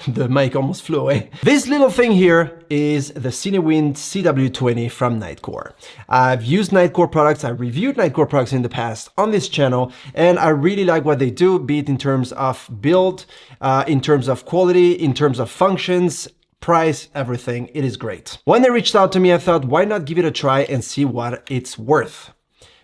the mic almost flew away. This little thing here is the Cine Wind CW20 from Nightcore. I've used Nightcore products, I've reviewed Nightcore products in the past on this channel, and I really like what they do, be it in terms of build, in terms of quality, in terms of functions, price, everything. It is great. When they reached out to me, I thought, why not give it a try and see what it's worth?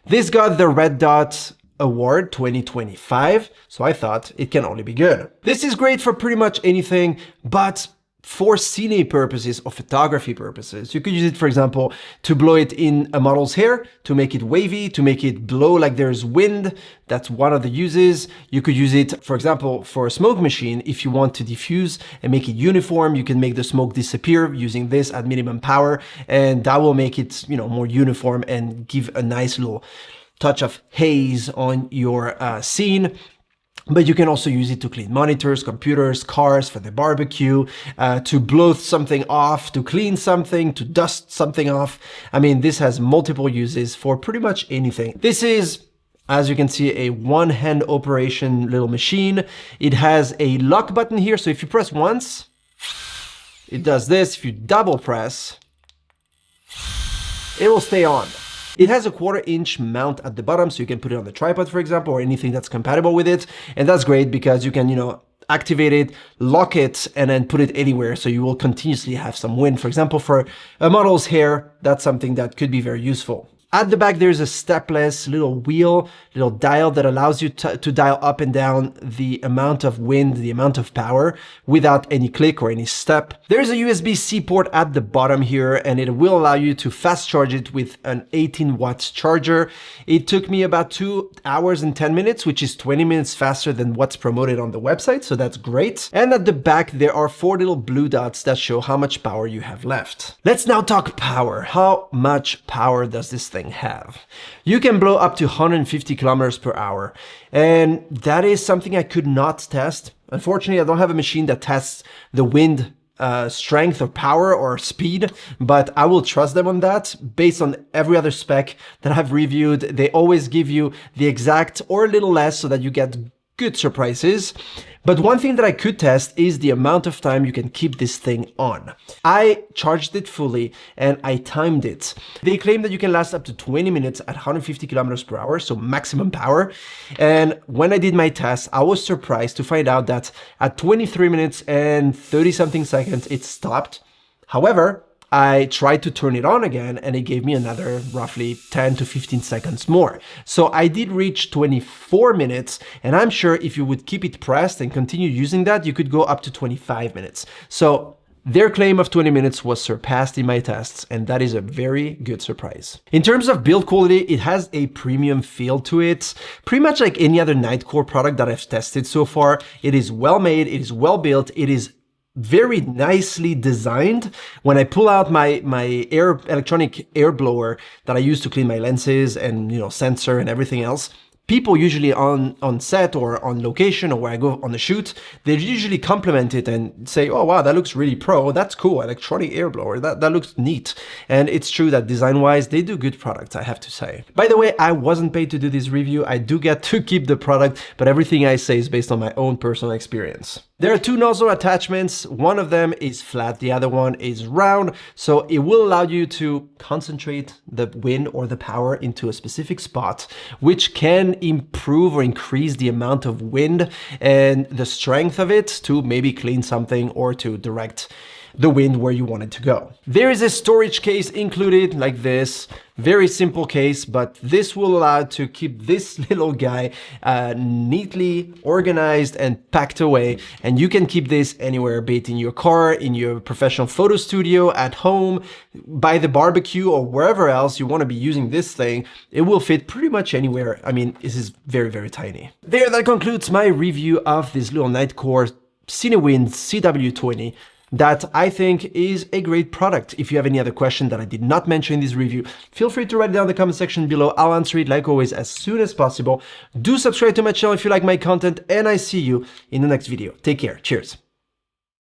This got the Red Dot Award 2025, so I thought it can only be good. This is great for pretty much anything, but for cine purposes or photography purposes, you could use it, for example, to blow it in a model's hair, to make it wavy, to make it blow like there's wind. That's one of the uses. You could use it, for example, for a smoke machine. If you want to diffuse and make it uniform, you can make the smoke disappear using this at minimum power, and that will make it, more uniform and give a nice little touch of haze on your scene. But you can also use it to clean monitors, computers, cars, for the barbecue, to blow something off, to clean something, to dust something off. I mean, this has multiple uses for pretty much anything. This is, as you can see, a one-hand operation little machine. It has a lock button here, so if you press once, it does this. If you double press, it will stay on. It has a 1/4-inch mount at the bottom, so you can put it on the tripod, for example, or anything that's compatible with it. And that's great because you can, activate it, lock it, and then put it anywhere, so you will continuously have some wind. For example, for a model's hair, that's something that could be very useful. At the back, there's a stepless little wheel, little dial that allows you to dial up and down the amount of wind, the amount of power without any click or any step. There's a USB-C port at the bottom here, and it will allow you to fast charge it with an 18-watt charger. It took me about 2 hours and 10 minutes, which is 20 minutes faster than what's promoted on the website, so that's great. And at the back, there are 4 little blue dots that show how much power you have left. Let's now talk power. How much power does this thing have? You can blow up to 150 kilometers per hour, and that is something I could not test. Unfortunately, I don't have a machine that tests the wind strength or power or speed, but I will trust them on that. Based on every other spec that I've reviewed, they always give you the exact or a little less so that you get good surprises. But one thing that I could test is the amount of time you can keep this thing on. I charged it fully and I timed it. They claim that you can last up to 20 minutes at 150 kilometers per hour, so maximum power. And when I did my test, I was surprised to find out that at 23 minutes and 30 something seconds, it stopped. However, I tried to turn it on again and it gave me another roughly 10 to 15 seconds more. So I did reach 24 minutes, and I'm sure if you would keep it pressed and continue using that, you could go up to 25 minutes. So their claim of 20 minutes was surpassed in my tests, and that is a very good surprise. In terms of build quality, it has a premium feel to it, pretty much like any other Nightcore product that I've tested so far. It is well made, it is well built, it is very nicely designed. When I pull out my electronic air blower that I use to clean my lenses and sensor and everything else, people usually on set or on location or where I go on the shoot, they usually compliment it and say, oh wow, that looks really pro, that's cool, electronic air blower, that looks neat. And it's true that design-wise, they do good products, I have to say. By the way, I wasn't paid to do this review. I do get to keep the product, but everything I say is based on my own personal experience. There are 2 nozzle attachments. One of them is flat, the other one is round, so it will allow you to concentrate the wind or the power into a specific spot, which can improve or increase the amount of wind and the strength of it to maybe clean something or to direct the wind where you want it to go. There is a storage case included like this, very simple case, but this will allow to keep this little guy neatly organized and packed away, and you can keep this anywhere, be it in your car, in your professional photo studio, at home, by the barbecue, or wherever else you want to be using this thing. It will fit pretty much anywhere. I mean, this is very, very tiny. That concludes my review of this little Nightcore Cine Wind CW20 that I think is a great product. If you have any other question that I did not mention in this review, feel free to write it down in the comment section below. I'll answer it, like always, as soon as possible. Do subscribe to my channel if you like my content, and I see you in the next video. Take care. Cheers.